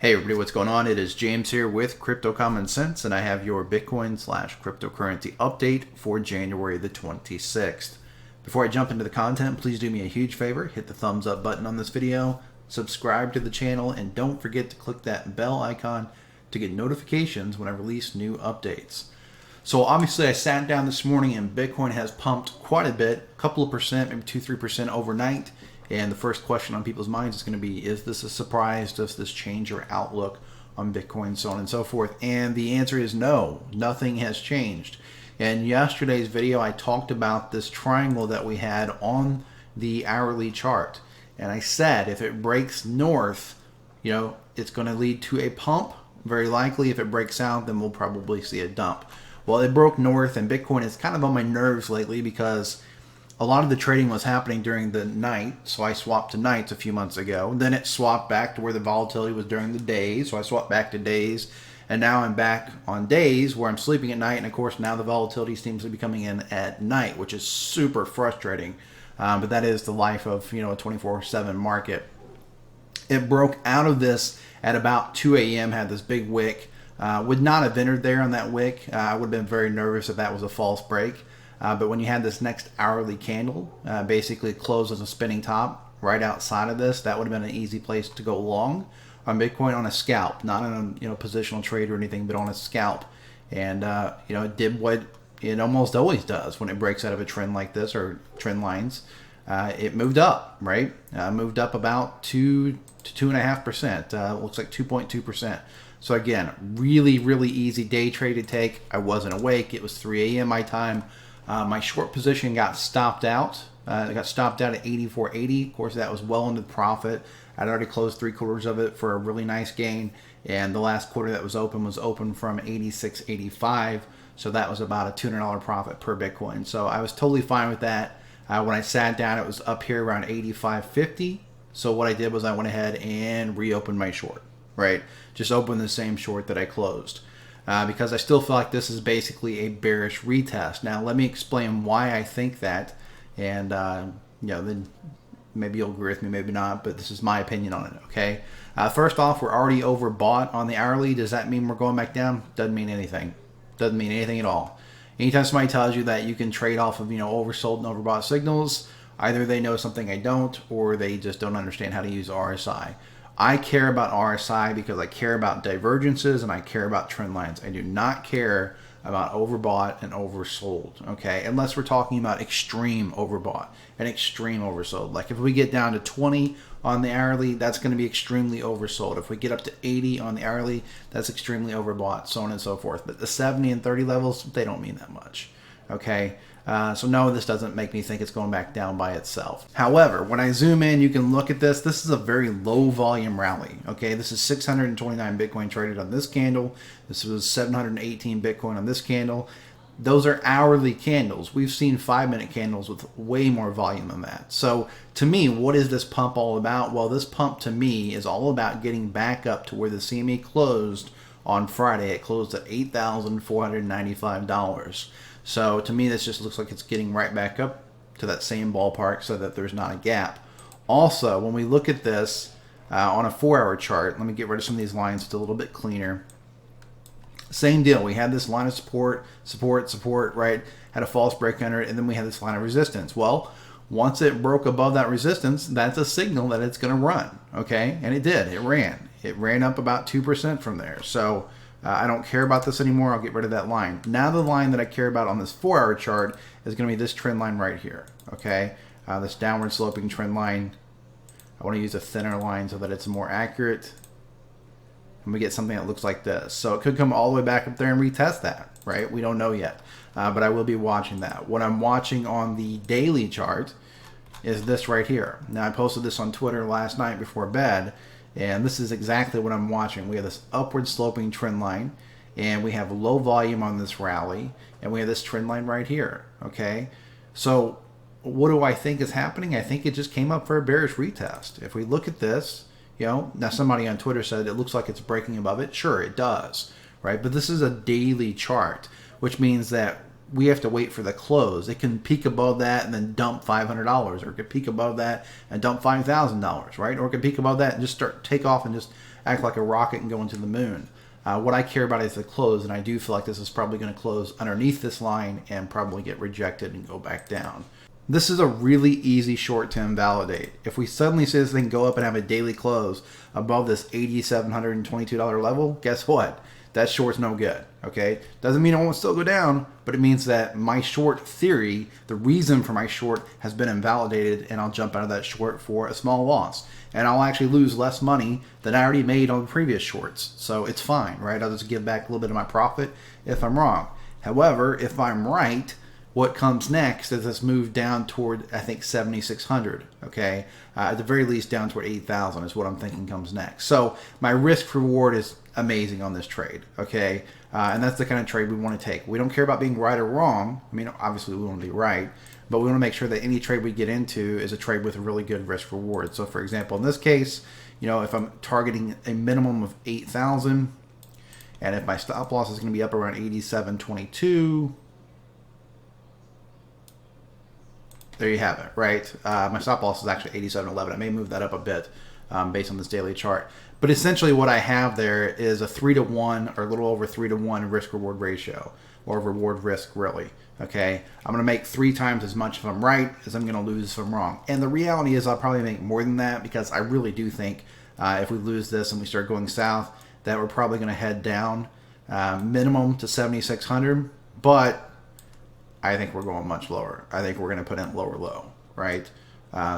Hey everybody, what's going on? It is James here with Crypto Common Sense, and I have your Bitcoin/cryptocurrency update for January the 26th. Before I jump into the content, please do me a huge favor, hit the thumbs up button on this video, subscribe to the channel, and don't forget to click that bell icon to get notifications when I release new updates. So obviously I sat down this morning and Bitcoin has pumped quite a bit, a couple of percent, maybe 2-3% overnight. And the first question on people's minds is going to be, is this a surprise? Does this change your outlook on Bitcoin, so on and so forth? And the answer is no, nothing has changed. In yesterday's video, I talked about this triangle that we had on the hourly chart. And I said if it breaks north, it's going to lead to a pump. Very likely if it breaks south, then we'll probably see a dump. Well, it broke north, and Bitcoin is kind of on my nerves lately because a lot of the trading was happening during the night, so I swapped to nights a few months ago. Then it swapped back to where the volatility was during the days, so I swapped back to days. And now I'm back on days where I'm sleeping at night, and of course now the volatility seems to be coming in at night, which is super frustrating. But that is the life of a 24/7 market. It broke out of this at about 2 a.m., had this big wick. Would not have entered there on that wick. I would have been very nervous if that was a false break. But when you had this next hourly candle basically close as a spinning top right outside of this, that would have been an easy place to go long on Bitcoin on a scalp, not on a positional trade or anything, but on a scalp. And it did what it almost always does when it breaks out of a trend like this or trend lines. It moved up, right? Moved up about 2 to 2.5%. Looks like 2.2%. So again, really, really easy day trade to take. I wasn't awake. It was 3 a.m. my time. My short position got stopped out. It got stopped out at 84.80. Of course, that was well into the profit. I'd already closed 3/4 of it for a really nice gain. And the last quarter that was open from 86.85. So that was about a $200 profit per Bitcoin. So I was totally fine with that. When I sat down, it was up here around 85.50. So what I did was I went ahead and reopened my short, right? Just opened the same short that I closed. Because I still feel like this is basically a bearish retest. Now, let me explain why I think that, and then maybe you'll agree with me, maybe not, but this is my opinion on it, okay? First off, we're already overbought on the hourly. Does that mean we're going back down? Doesn't mean anything. Doesn't mean anything at all. Anytime somebody tells you that you can trade off of, oversold and overbought signals, either they know something I don't, or they just don't understand how to use RSI. I care about RSI because I care about divergences and I care about trend lines. I do not care about overbought and oversold, okay? Unless we're talking about extreme overbought and extreme oversold. Like if we get down to 20 on the hourly, that's going to be extremely oversold. If we get up to 80 on the hourly, that's extremely overbought, so on and so forth. But the 70 and 30 levels, they don't mean that much, okay? So no, this doesn't make me think it's going back down by itself. However, when I zoom in, you can look at this. This is a very low volume rally. Okay, this is 629 Bitcoin traded on this candle. This was 718 Bitcoin on this candle. Those are hourly candles. We've seen 5-minute candles with way more volume than that. So to me, what is this pump all about? Well, this pump to me is all about getting back up to where the CME closed on Friday. It closed at $8,495. So to me, this just looks like it's getting right back up to that same ballpark so that there's not a gap. Also, when we look at this on a 4-hour chart, let me get rid of some of these lines. It's a little bit cleaner. Same deal. We had this line of support, right? Had a false break under it, and then we had this line of resistance. Well, once it broke above that resistance, that's a signal that it's going to run, okay? And it did. It ran. It ran up about 2% from there. So I don't care about this anymore. I'll get rid of that line. Now the line that I care about on this 4-hour chart is going to be this trend line right here, okay? This downward sloping trend line. I want to use a thinner line so that it's more accurate. And we get something that looks like this. So it could come all the way back up there and retest that, right? We don't know yet, but I will be watching that. What I'm watching on the daily chart is this right here. Now I posted this on Twitter last night before bed, and this is exactly what I'm watching. We have this upward sloping trend line, and we have low volume on this rally, and we have this trend line right here, okay? So what do I think is happening? I think it just came up for a bearish retest. If we look at this, now somebody on Twitter said it looks like it's breaking above it. Sure, it does, right? But this is a daily chart, which means that we have to wait for the close. It can peak above that and then dump $500, or it could peak above that and dump $5,000, right? Or it could peak above that and just take off and just act like a rocket and go into the moon. What I care about is the close, and I do feel like this is probably going to close underneath this line and probably get rejected and go back down. This is a really easy short to invalidate. If we suddenly see this thing go up and have a daily close above this $8,722 level, guess what? That short's no good, okay? Doesn't mean it won't still go down, but it means that my short theory, the reason for my short, has been invalidated, and I'll jump out of that short for a small loss. And I'll actually lose less money than I already made on the previous shorts. So it's fine, right? I'll just give back a little bit of my profit if I'm wrong. However, if I'm right, what comes next is this move down toward, I think, 7,600, okay? At the very least, down toward 8,000 is what I'm thinking comes next. So my risk reward is amazing on this trade, okay? And that's the kind of trade we want to take. We don't care about being right or wrong. I mean, obviously we want to be right, but we want to make sure that any trade we get into is a trade with a really good risk reward. So for example, in this case, you know, if I'm targeting a minimum of 8,000, and if my stop loss is going to be up around 87.22, there you have it, right? My stop loss is actually 87.11. I may move that up a bit based on this daily chart. But essentially what I have there is a 3-to-1 or a little over 3-to-1 risk-reward ratio, or reward risk, really. Okay, I'm going to make 3 times as much if I'm right as I'm going to lose if I'm wrong. And the reality is I'll probably make more than that, because I really do think if we lose this and we start going south, that we're probably going to head down minimum to 7,600. But I think we're going much lower. I think we're going to put in lower low, right?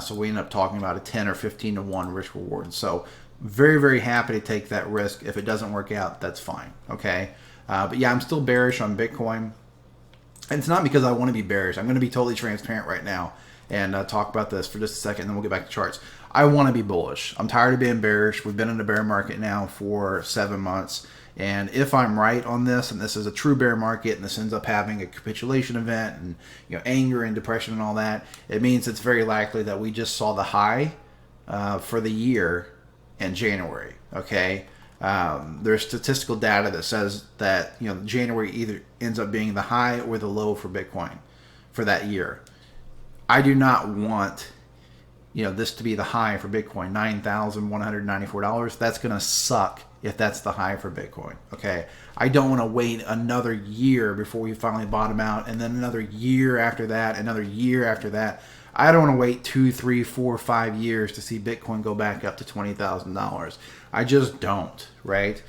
So we end up talking about a 10 or 15 to 1 risk reward. So very, very happy to take that risk. If it doesn't work out, that's fine, okay? But yeah, I'm still bearish on Bitcoin. And it's not because I want to be bearish. I'm going to be totally transparent right now and talk about this for just a second, and then we'll get back to charts. I want to be bullish. I'm tired of being bearish. We've been in a bear market now for 7 months. And if I'm right on this, and this is a true bear market, and this ends up having a capitulation event, and anger and depression and all that, it means it's very likely that we just saw the high for the year in January. Okay, there's statistical data that says that January either ends up being the high or the low for Bitcoin for that year. I do not want this to be the high for Bitcoin, $9,194. That's gonna suck if that's the high for Bitcoin, okay? I don't want to wait another year before we finally bottom out, and then another year after that, another year after that. I don't want to wait 2, 3, 4, 5 years to see Bitcoin go back up to $20,000. I just don't, right?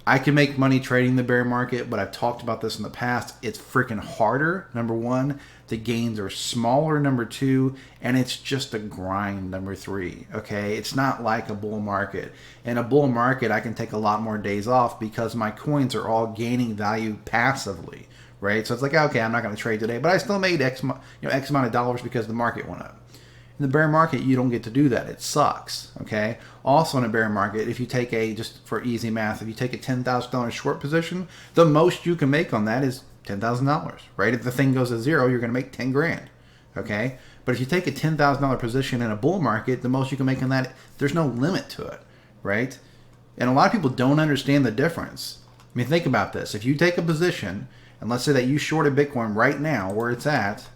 I can make money trading the bear market, but I've talked about this in the past. It's freaking harder, number one. The gains are smaller, number two. And it's just a grind, number three, okay? It's not like a bull market. In a bull market, I can take a lot more days off because my coins are all gaining value passively, right? So it's like, okay, I'm not going to trade today, but I still made X amount of dollars because the market went up. In the bear market, you don't get to do that. It sucks, okay? Also in a bear market, if you take just for easy math, if you take a $10,000 short position, the most you can make on that is $10,000, right? If the thing goes to zero, you're going to make 10 grand, okay? But if you take a $10,000 position in a bull market, the most you can make on that, there's no limit to it, right? And a lot of people don't understand the difference. I mean, think about this. If you take a position, and let's say that you shorted Bitcoin right now where it's at,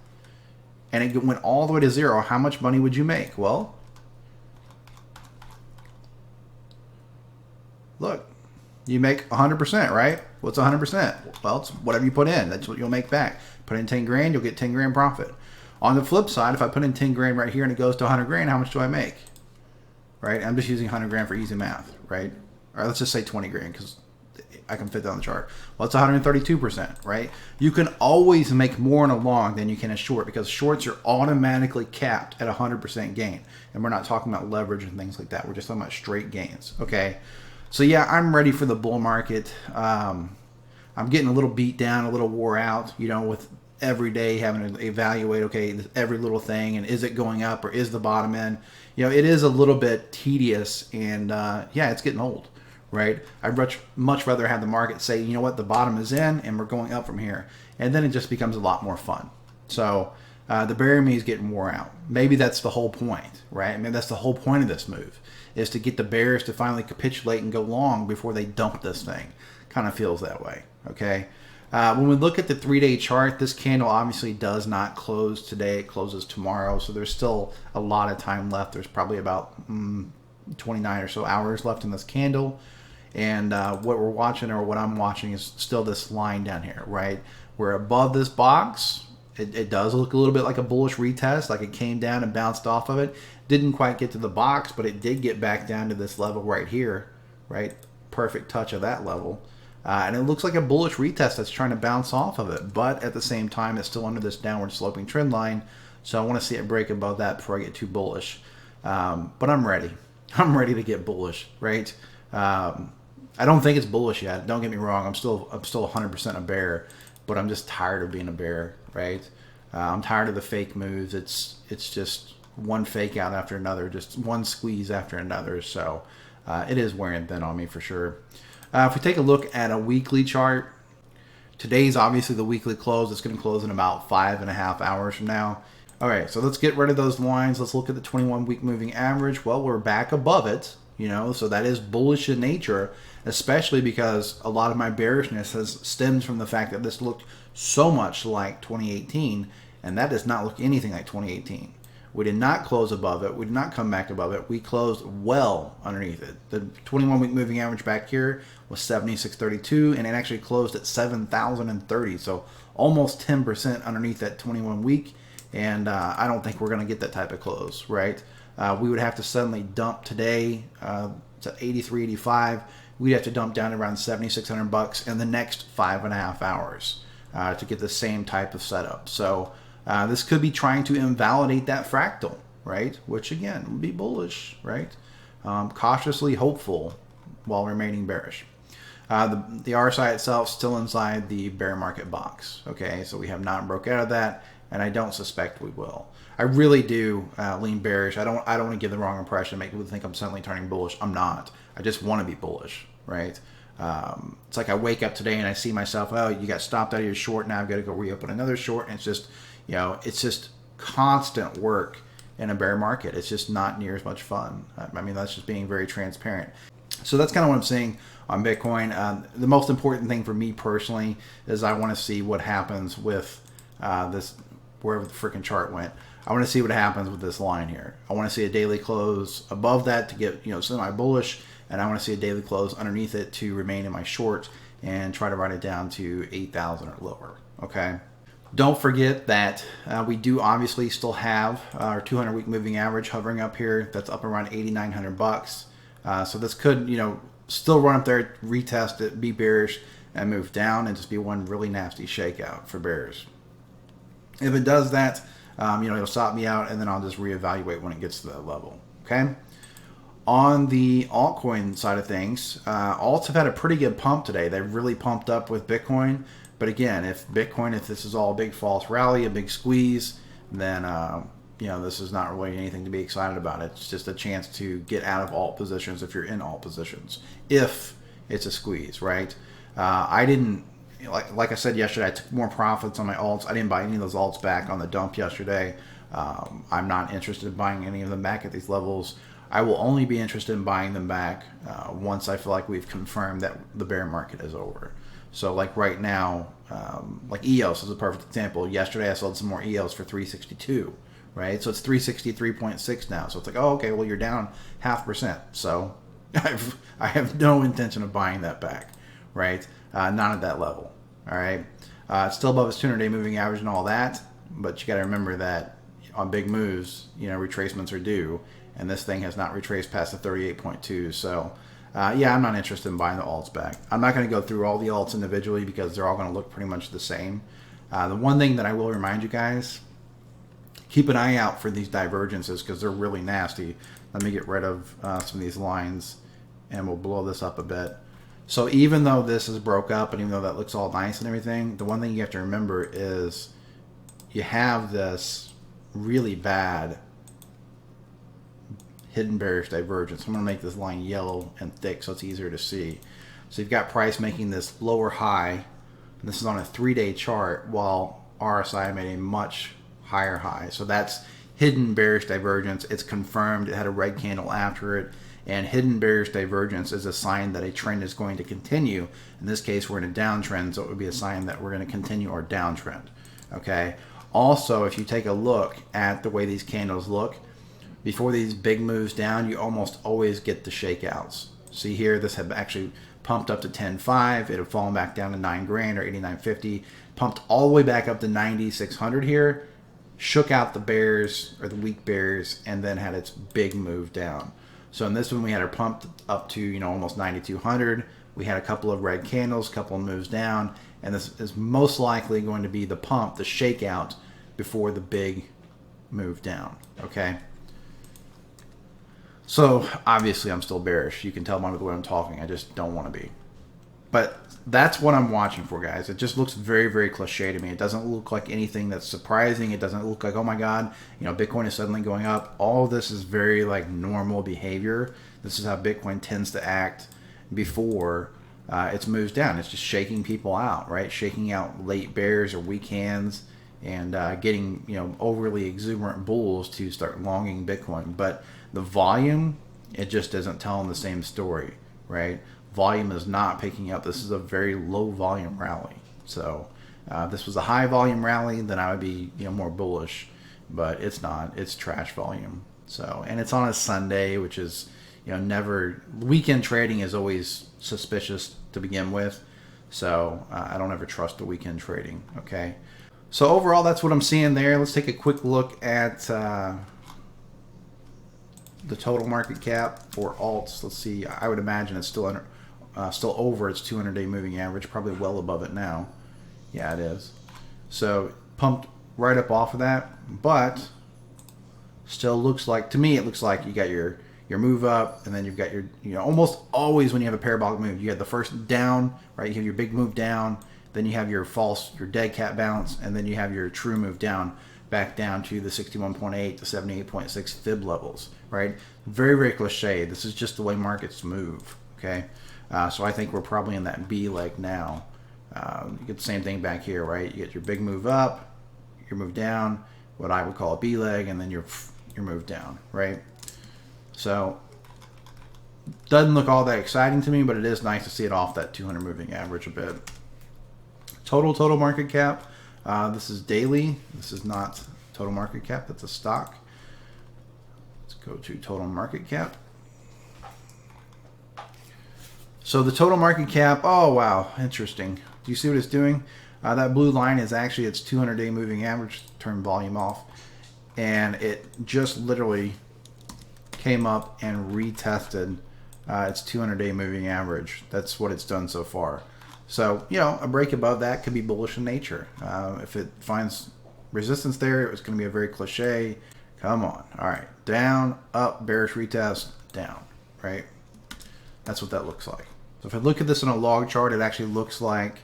and it went all the way to zero, how much money would you make? Well, look, you make 100%, right? What's 100%? Well, it's whatever you put in. That's what you'll make back. Put in 10 grand, you'll get 10 grand profit. On the flip side, if I put in 10 grand right here and it goes to 100 grand, how much do I make? Right? I'm just using 100 grand for easy math, right? Or let's just say 20 grand because I can fit that on the chart. Well, it's 132%, right? You can always make more in a long than you can in a short because shorts are automatically capped at 100% gain. And we're not talking about leverage and things like that. We're just talking about straight gains, okay? So yeah, I'm ready for the bull market. I'm getting a little beat down, a little wore out, with every day having to evaluate, okay, every little thing, and is it going up or is the bottom end? It is a little bit tedious, and yeah, it's getting old. Right? I'd much rather have the market say, you know what, the bottom is in and we're going up from here. And then it just becomes a lot more fun. So the bear in me is getting wore out. Maybe that's the whole point, right? Maybe that's the whole point of this move, is to get the bears to finally capitulate and go long before they dump this thing. Kind of feels that way, okay? When we look at the 3-day chart, this candle obviously does not close today. It closes tomorrow. So there's still a lot of time left. There's probably about 29 or so hours left in this candle. And what we're watching, or what I'm watching, is still this line down here, right? We're above this box. It does look a little bit like a bullish retest, like it came down and bounced off of it. Didn't quite get to the box, but it did get back down to this level right here, right? Perfect touch of that level. And it looks like a bullish retest that's trying to bounce off of it. But at the same time, it's still under this downward sloping trend line. So I want to see it break above that before I get too bullish. But I'm ready. I'm ready to get bullish, right? I don't think it's bullish yet. Don't get me wrong. I'm still 100% a bear, but I'm just tired of being a bear, right? I'm tired of the fake moves. It's just one fake out after another, just one squeeze after another. So it is wearing thin on me for sure. If we take a look at a weekly chart, today's obviously the weekly close. It's going to close in about 5.5 hours from now. All right, so let's get rid of those lines. Let's look at the 21-week moving average. Well, we're back above it, so that is bullish in nature, especially because a lot of my bearishness has stemmed from the fact that this looked so much like 2018, and that does not look anything like 2018. We did not close above it. We did not come back above it. We closed well underneath it. The 21-week moving average back here was 76.32, and it actually closed at 7,030, so almost 10% underneath that 21-week. And I don't think we're going to get that type of close, right? We would have to suddenly dump today to 83, 85. We'd have to dump down to around $7,600 in the next 5.5 hours to get the same type of setup. So this could be trying to invalidate that fractal, right? Which again would be bullish, right? Cautiously hopeful while remaining bearish. The RSI itself still inside the bear market box. Okay, so we have not broke out of that, and I don't suspect we will. I really do lean bearish. I don't want to give the wrong impression, make people think I'm suddenly turning bullish. I'm not. I just want to be bullish, right? It's like I wake up today and I see myself, oh, you got stopped out of your short, now I've got to go reopen another short, and it's just, it's just constant work in a bear market. It's just not near as much fun. I mean, that's just being very transparent. So that's kind of what I'm seeing on Bitcoin. The most important thing for me personally is I want to see what happens with this, wherever the freaking chart went. I want to see what happens with this line here. I want to see a daily close above that to get, semi-bullish, and I want to see a daily close underneath it to remain in my short and try to ride it down to 8,000 or lower, okay? Don't forget that we do obviously still have our 200-week moving average hovering up here. That's up around $8,900. So this could, still run up there, retest it, be bearish, and move down, and just be one really nasty shakeout for bears. If it does that, it'll stop me out, and then I'll just reevaluate when it gets to that level. Okay. On the altcoin side of things, alts have had a pretty good pump today. They've really pumped up with Bitcoin. But again, if this is all a big false rally, a big squeeze, then this is not really anything to be excited about. It's just a chance to get out of alt positions if you're in alt positions. If it's a squeeze, right? I didn't. Like I said yesterday, I took more profits on my alts. I didn't buy any of those alts back on the dump yesterday. I'm not interested in buying any of them back at these levels. I will only be interested in buying them back once I feel like we've confirmed that the bear market is over. So like right now, like EOS is a perfect example. Yesterday I sold some more EOS for 362, right? So it's 363.6 now. So it's like, oh, okay, well you're down 0.5%. So I have no intention of buying that back, right? Not at that level. All right. It's still above its 200-day moving average and all that, but you got to remember that on big moves, retracements are due, and this thing has not retraced past the 38.2. So, yeah, I'm not interested in buying the alts back. I'm not going to go through all the alts individually because they're all going to look pretty much the same. The one thing that I will remind you guys, keep an eye out for these divergences because they're really nasty. Let me get rid of some of these lines, and we'll blow this up a bit. So even though this is broke up and even though that looks all nice and everything, the one thing you have to remember is you have this really bad hidden bearish divergence. I'm going to make this line yellow and thick so it's easier to see. So you've got price making this lower high, and this is on a 3-day chart, while RSI made a much higher high. So that's hidden bearish divergence. It's confirmed. It had a red candle after it. And hidden bearish divergence is a sign that a trend is going to continue. In this case, we're in a downtrend, so it would be a sign that we're going to continue our downtrend. Okay. Also, if you take a look at the way these candles look, before these big moves down, you almost always get the shakeouts. See here, this had actually pumped up to 10.5. It had fallen back down to 9 grand or 89.50. Pumped all the way back up to 90,600 here. Shook out the bears or the weak bears, and then had its big move down. So in this one, we had her pumped up to almost 9,200. We had a couple of red candles, a couple of moves down, and this is most likely going to be the pump, the shakeout before the big move down. Okay. So obviously I'm still bearish. You can tell by the way I'm talking. I just don't want to be. But that's what I'm watching for, guys. It just looks very, very cliche to me. It doesn't look like anything that's surprising. It doesn't look like, oh my God, Bitcoin is suddenly going up. All of this is very like normal behavior. This is how Bitcoin tends to act before it moves down. It's just shaking people out, right? Shaking out late bears or weak hands and getting overly exuberant bulls to start longing Bitcoin. But the volume, it just isn't telling the same story, right? Volume is not picking up. This is a very low volume rally. So this was a high volume rally, then I would be more bullish, but it's not. It's trash volume. So, and it's on a Sunday, which is never, weekend trading is always suspicious to begin with. So I don't ever trust the weekend trading. Okay. So overall, that's what I'm seeing there. Let's take a quick look at the total market cap for alts. Let's see. I would imagine it's still over its 200-day moving average, probably well above it now. Yeah, it is. So pumped right up off of that, but still looks like, to me, it looks like you got your move up, and then you've got your, almost always when you have a parabolic move, you have the first down, right? You have your big move down, then you have your dead cat bounce, and then you have your true move down, back down to the 61.8 to 78.6 fib levels, right? Very, very cliche. This is just the way markets move, okay? So I think we're probably in that B leg now. You get the same thing back here, right? You get your big move up, your move down, what I would call a B leg, and then your move down, right? So doesn't look all that exciting to me, but it is nice to see it off that 200 moving average a bit. Total market cap. This is daily. This is not total market cap. That's a stock. Let's go to total market cap. So the total market cap, oh wow, interesting. Do you see what it's doing? That blue line is actually its 200-day moving average. Turn volume off. And it just literally came up and retested its 200-day moving average. That's what it's done so far. So, a break above that could be bullish in nature. If it finds resistance there, it's going to be a very cliche. Come on. All right. Down, up, bearish retest, down, right? That's what that looks like. So if I look at this on a log chart, it actually looks like,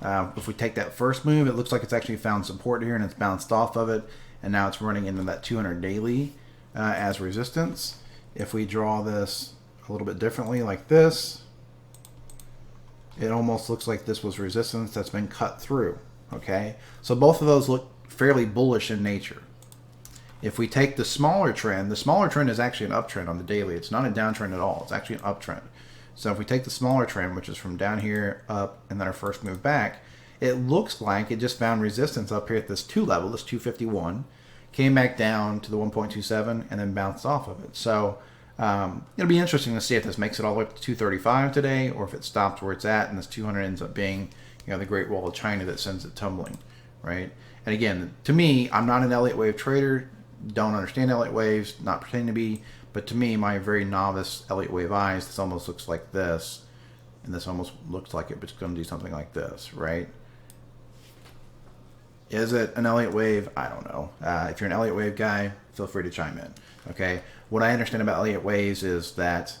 if we take that first move, it looks like it's actually found support here and it's bounced off of it. And now it's running into that 200 daily as resistance. If we draw this a little bit differently like this, it almost looks like this was resistance that's been cut through, okay? So both of those look fairly bullish in nature. If we take the smaller trend is actually an uptrend on the daily. It's not a downtrend at all. It's actually an uptrend. So if we take the smaller trend, which is from down here up and then our first move back, it looks like it just found resistance up here at this 2 level, this 251, came back down to the 1.27 and then bounced off of it. So it'll be interesting to see if this makes it all the way up to 235 today, or if it stops where it's at and this 200 ends up being, the Great Wall of China that sends it tumbling, right? And again, to me, I'm not an Elliott wave trader, don't understand Elliott waves, not pretending to be, but to me, my very novice Elliott wave eyes, this almost looks like this, and this almost looks like it's going to do something like this, right? Is it an Elliott wave? I don't know. If you're an Elliott wave guy, feel free to chime in. Okay. What I understand about Elliott waves is that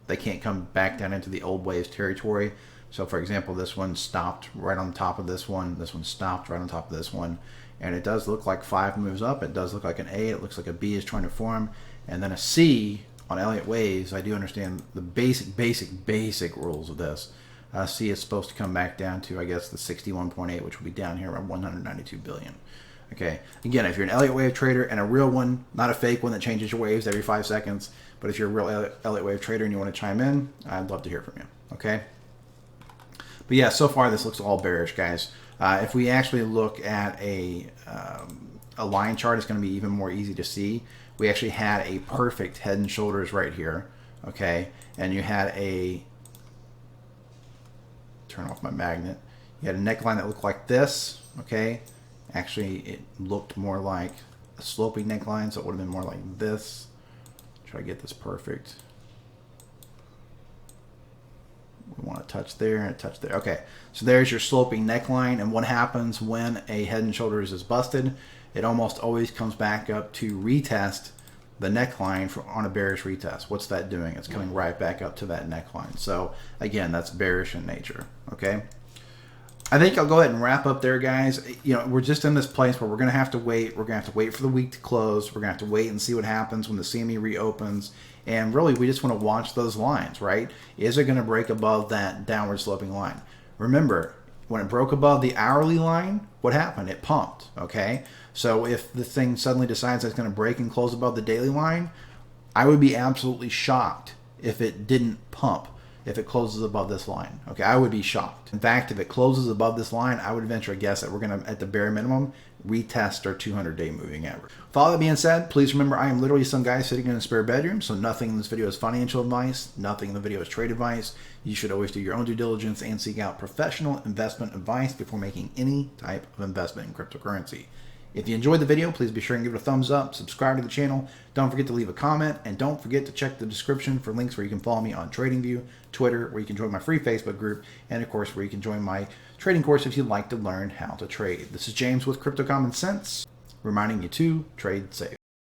they can't come back down into the old waves territory. So, for example, this one stopped right on top of this one. This one stopped right on top of this one. And it does look like 5 moves up. It does look like an A. It looks like a B is trying to form. And then a C on Elliott waves. I do understand the basic rules of this. C is supposed to come back down to, I guess, the 61.8, which will be down here around 192 billion. Okay. Again, if you're an Elliott wave trader and a real one, not a fake one that changes your waves every 5 seconds, but if you're a real Elliott wave trader and you want to chime in, I'd love to hear from you. Okay. But yeah, so far this looks all bearish, guys. If we actually look at a line chart, it's going to be even more easy to see. we actually had a perfect head and shoulders right here, okay? And you had a, turn off my magnet, you had a neckline that looked like this, okay? Actually, it looked more like a sloping neckline, so it would have been more like this. Try to get this perfect. We want to touch there and touch there. Okay, so there's your sloping neckline, and what happens when a head and shoulders is busted? It almost always comes back up to retest the neckline on a bearish retest. What's that doing? It's coming right back up to that neckline. So again, that's bearish in nature, okay? I think I'll go ahead and wrap up there, guys. You know, we're just in this place where we're going to have to wait. We're going to have to wait for the week to close. We're going to have to wait and see what happens when the CME reopens. And really, we just want to watch those lines, right? Is it going to break above that downward sloping line? Remember, when it broke above the hourly line, what happened? It pumped, okay? So if the thing suddenly decides it's going to break and close above the daily line, I would be absolutely shocked if it didn't pump. If it closes above this line, okay, I would be shocked. In fact, if it closes above this line, I would venture a guess that we're going to, at the bare minimum, retest our 200-day moving average. With all that being said, please remember I am literally some guy sitting in a spare bedroom, so nothing in this video is financial advice, nothing in the video is trade advice. You should always do your own due diligence and seek out professional investment advice before making any type of investment in cryptocurrency. If you enjoyed the video, please be sure and give it a thumbs up, subscribe to the channel, don't forget to leave a comment, and don't forget to check the description for links where you can follow me on TradingView, Twitter, where you can join my free Facebook group, and of course where you can join my trading course if you'd like to learn how to trade. This is James with Crypto Common Sense, reminding you to trade safe.